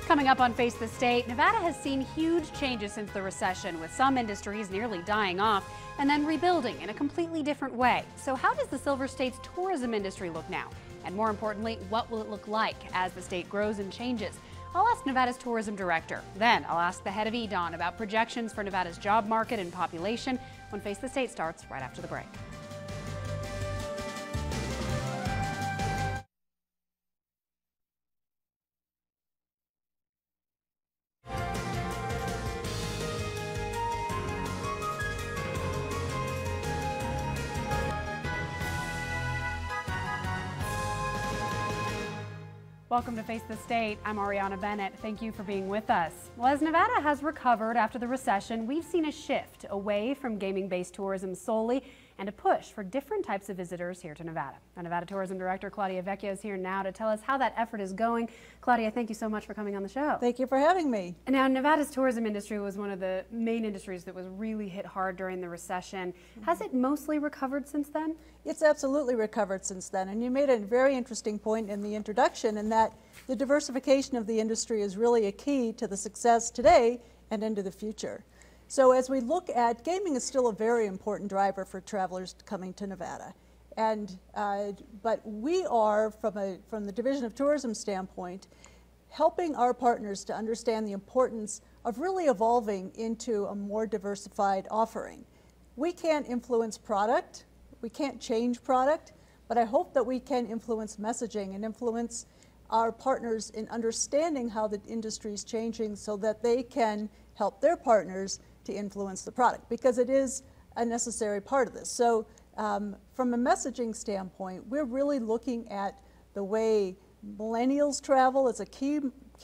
Coming up on Face the State, Nevada has seen huge changes since the recession, with some industries nearly dying off and then rebuilding in a completely different way. So how does the Silver State's tourism industry look now? And more importantly, what will it look like as the state grows and changes? I'll ask Nevada's tourism director. Then I'll ask the head of EDON about projections for Nevada's job market and population when Face the State starts right after the break. Welcome to Face the State. I'm Ariana Bennett. Thank you for being with us. Well, as Nevada has recovered after the recession, we've seen a shift away from gaming-based tourism solely and a push for different types of visitors here to Nevada. Our Nevada Tourism Director Claudia Vecchio is here now to tell us how that effort is going. Claudia, thank you so much for coming on the show. Thank you for having me. Now, Nevada's tourism industry was one of the main industries that was really hit hard during the recession. Has it mostly recovered since then? It's absolutely recovered since then, and you made a very interesting point in the introduction in that the diversification of the industry is really a key to the success today and into the future. So as we look at, gaming is still a very important driver for travelers coming to Nevada. And, but we are, from the Division of Tourism standpoint, helping our partners to understand the importance of really evolving into a more diversified offering. We can't influence product, we can't change product, but I hope that we can influence messaging and influence our partners in understanding how the industry is changing so that they can help their partners to influence the product, because it is a necessary part of this. So from a messaging standpoint, we're really looking at the way millennials travel as a key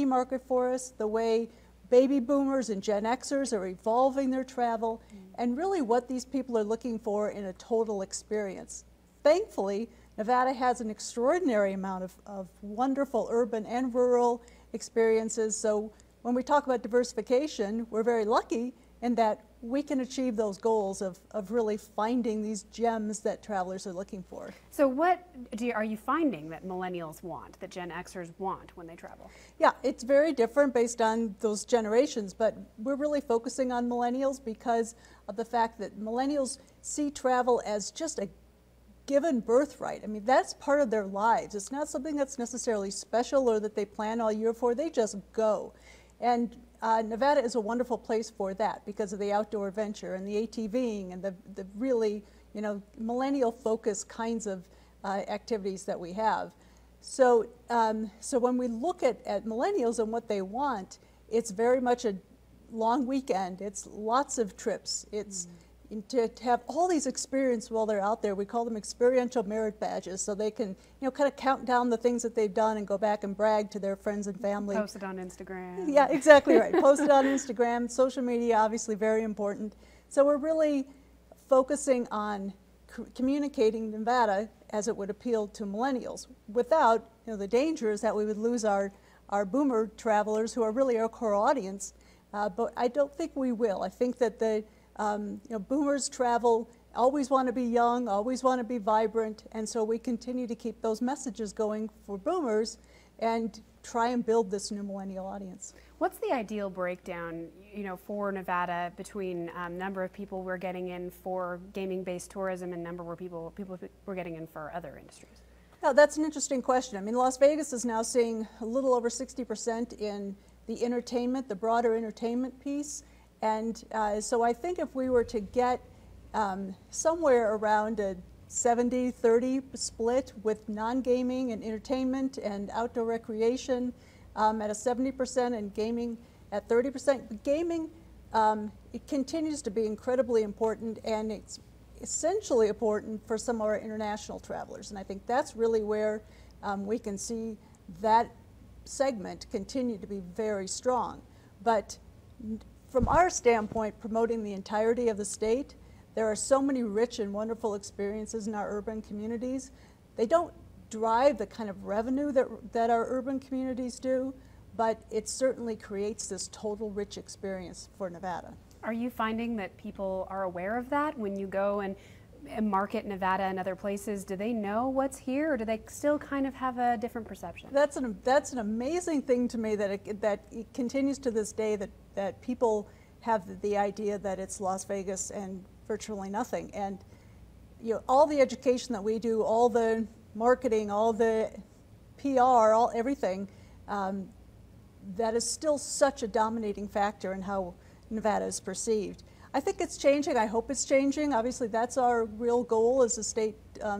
market for us, the way baby boomers and Gen Xers are evolving their travel, and really what these people are looking for in a total experience. Thankfully, Nevada has an extraordinary amount of wonderful urban and rural experiences. So when we talk about diversification, we're very lucky in that we can achieve those goals of really finding these gems that travelers are looking for. So what are you finding that millennials want, that Gen Xers want when they travel? Yeah, it's very different based on those generations, but we're really focusing on millennials because of the fact that millennials see travel as just a given birthright. I mean, that's part of their lives. It's not something that's necessarily special or that they plan all year for. They just go. And Nevada is a wonderful place for that because of the outdoor adventure and the ATVing and the really, millennial focused kinds of activities that we have. So, so when we look at millennials and what they want, it's very much a long weekend. It's lots of trips. It's to have all these experiences while they're out there. We call them experiential merit badges, so they can, kind of count down the things that they've done and go back and brag to their friends and family. Post it on Instagram. Yeah, exactly right. Post it on Instagram. Social media, obviously very important. So we're really focusing on communicating Nevada as it would appeal to millennials without, the danger is that we would lose our boomer travelers who are really our core audience. But I don't think we will. I think that the boomers travel, always want to be young, always want to be vibrant, and so we continue to keep those messages going for boomers and try and build this new millennial audience. What's the ideal breakdown, for Nevada between number of people we're getting in for gaming-based tourism and number of people we're getting in for other industries? Now, that's an interesting question. I mean, Las Vegas is now seeing a little over 60% in the entertainment, the broader entertainment piece. And so I think if we were to get somewhere around a 70-30 split with non-gaming and entertainment and outdoor recreation at a 70% and gaming at 30%, gaming, it continues to be incredibly important, and it's essentially important for some of our international travelers. And I think that's really where we can see that segment continue to be very strong. But from our standpoint, promoting the entirety of the state, there are so many rich and wonderful experiences in our urban communities. They don't drive the kind of revenue that our urban communities do, but it certainly creates this total rich experience for Nevada. Are you finding that people are aware of that when you go and market Nevada and other places, do they know what's here, or do they still kind of have a different perception? That's an amazing thing to me, that it continues to this day, that people have the idea that it's Las Vegas and virtually nothing. And you know, all the education that we do, all the marketing, all the PR, everything, that is still such a dominating factor in how Nevada is perceived. I think it's changing. I hope it's changing. Obviously, that's our real goal as a state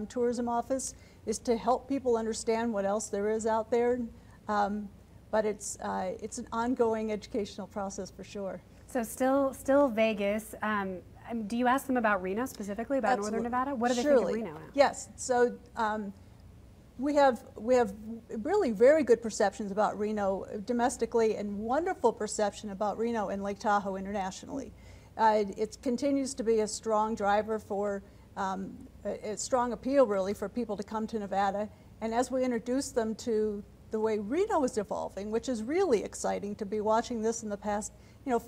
tourism office, is to help people understand what else there is out there. But it's an ongoing educational process for sure. So still Vegas. Do you ask them about Reno specifically, about Northern Nevada? What do they think of Reno now? Yes. So we have really very good perceptions about Reno domestically, and wonderful perception about Reno and Lake Tahoe internationally. It continues to be a strong driver for a strong appeal, really, for people to come to Nevada. And as we introduce them to the way Reno is evolving, which is really exciting to be watching this in the past,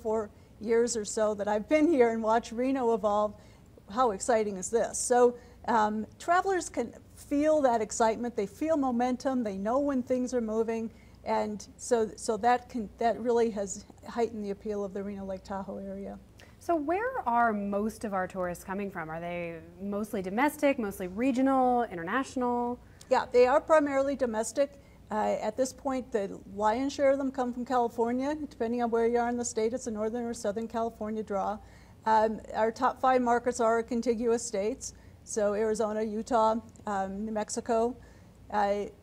4 years or so that I've been here and watched Reno evolve. How exciting is this? So travelers can feel that excitement. They feel momentum. They know when things are moving, and so that really has heightened the appeal of the Reno Lake Tahoe area. So where are most of our tourists coming from? Are they mostly domestic, mostly regional, international? Yeah, they are primarily domestic. At this point, the lion's share of them come from California. Depending on where you are in the state, it's a northern or southern California draw. Our top 5 markets are contiguous states, so Arizona, Utah, New Mexico.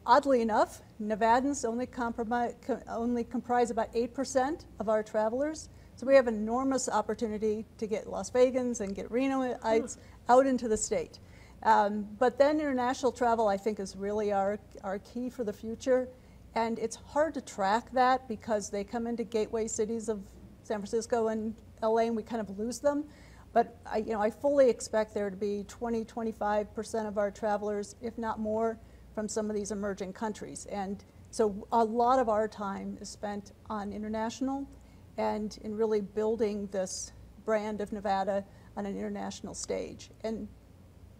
Oddly enough, Nevadans only comprise about 8% of our travelers. So we have enormous opportunity to get Las Vegans and get Renoites out into the state. But then international travel, I think, is really our key for the future. And it's hard to track that because they come into gateway cities of San Francisco and LA, and we kind of lose them. But I fully expect there to be 20–25% of our travelers, if not more, from some of these emerging countries. And so a lot of our time is spent on international and in really building this brand of Nevada on an international stage. And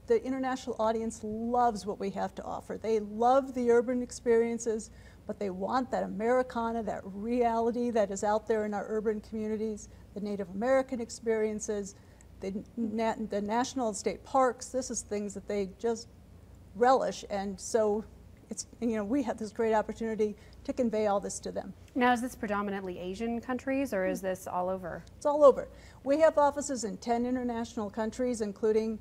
the international audience loves what we have to offer. They love the urban experiences, but they want that Americana, that reality that is out there in our urban communities, the Native American experiences, the national and state parks. This is things that they just relish, and so we have this great opportunity to convey all this to them. Now, is this predominantly Asian countries, or is this all over? It's all over. We have offices in 10 international countries, including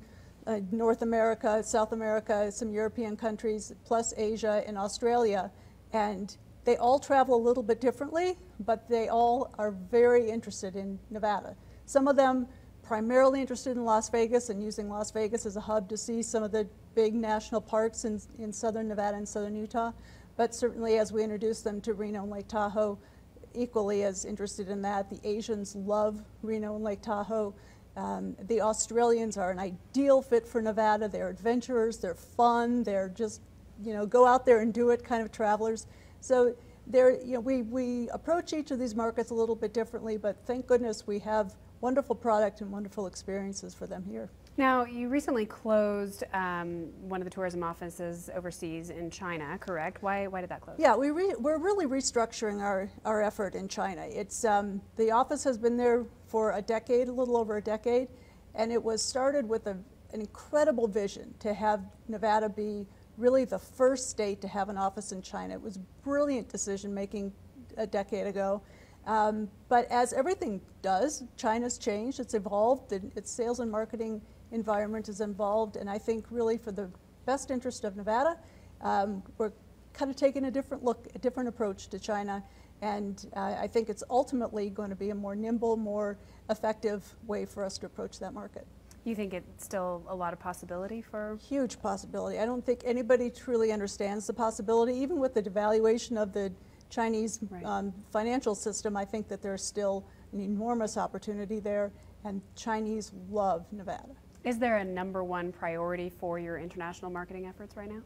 North America, South America, some European countries, plus Asia and Australia. And they all travel a little bit differently, but they all are very interested in Nevada. Some of them primarily interested in Las Vegas and using Las Vegas as a hub to see some of the big national parks in southern Nevada and southern Utah. But certainly as we introduce them to Reno and Lake Tahoe, equally as interested in that. The Asians love Reno and Lake Tahoe. The Australians are an ideal fit for Nevada. They're adventurers, they're fun, they're just, go out there and do it kind of travelers. So we approach each of these markets a little bit differently, but thank goodness we have wonderful product and wonderful experiences for them here. Now, you recently closed one of the tourism offices overseas in China, correct? Why did that close? Yeah, we're really restructuring our effort in China. It's the office has been there for a decade, a little over a decade, and it was started with an incredible vision to have Nevada be really the first state to have an office in China. It was brilliant decision making a decade ago. But as everything does, China's changed, it's evolved, its sales and marketing environment is involved, and I think really for the best interest of Nevada, we're kind of taking a different approach to China, and I think it's ultimately going to be a more nimble, more effective way for us to approach that market. You think it's still a lot of possibility for? Huge possibility. I don't think anybody truly understands the possibility. Even with the devaluation of the Chinese financial system, I think that there's still an enormous opportunity there, and Chinese love Nevada. Is there a #1 priority for your international marketing efforts right now?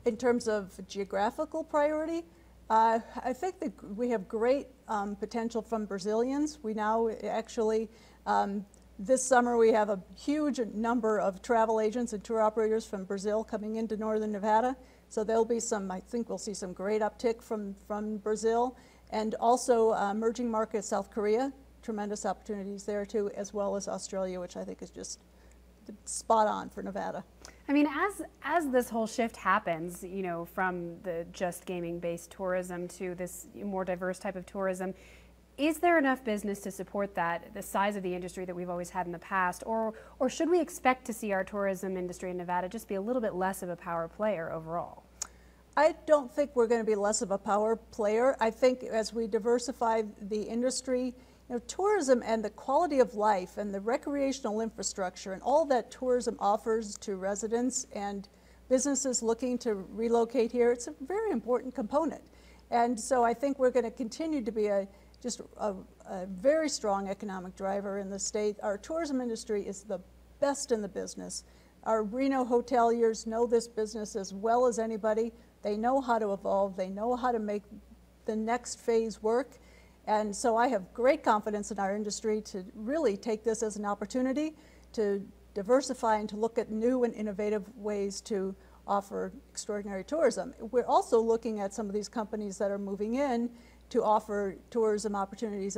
In terms of geographical priority, I think that we have great potential from Brazilians. We now actually This summer we have a huge number of travel agents and tour operators from Brazil coming into northern Nevada. So there'll be some, I think we'll see some great uptick from Brazil. And also emerging markets, South Korea, tremendous opportunities there too, as well as Australia, which I think is just spot on for Nevada. I mean, as this whole shift happens, you know, from the just gaming-based tourism to this more diverse type of tourism, is there enough business to support that, the size of the industry that we've always had in the past, or should we expect to see our tourism industry in Nevada just be a little bit less of a power player overall? I don't think we're going to be less of a power player. I think as we diversify the industry, you know, tourism and the quality of life and the recreational infrastructure and all that tourism offers to residents and businesses looking to relocate here, it's a very important component. And so I think we're going to continue to be just a very strong economic driver in the state. Our tourism industry is the best in the business. Our Reno hoteliers know this business as well as anybody. They know how to evolve. They know how to make the next phase work. And so I have great confidence in our industry to really take this as an opportunity to diversify and to look at new and innovative ways to offer extraordinary tourism. We're also looking at some of these companies that are moving in to offer tourism opportunities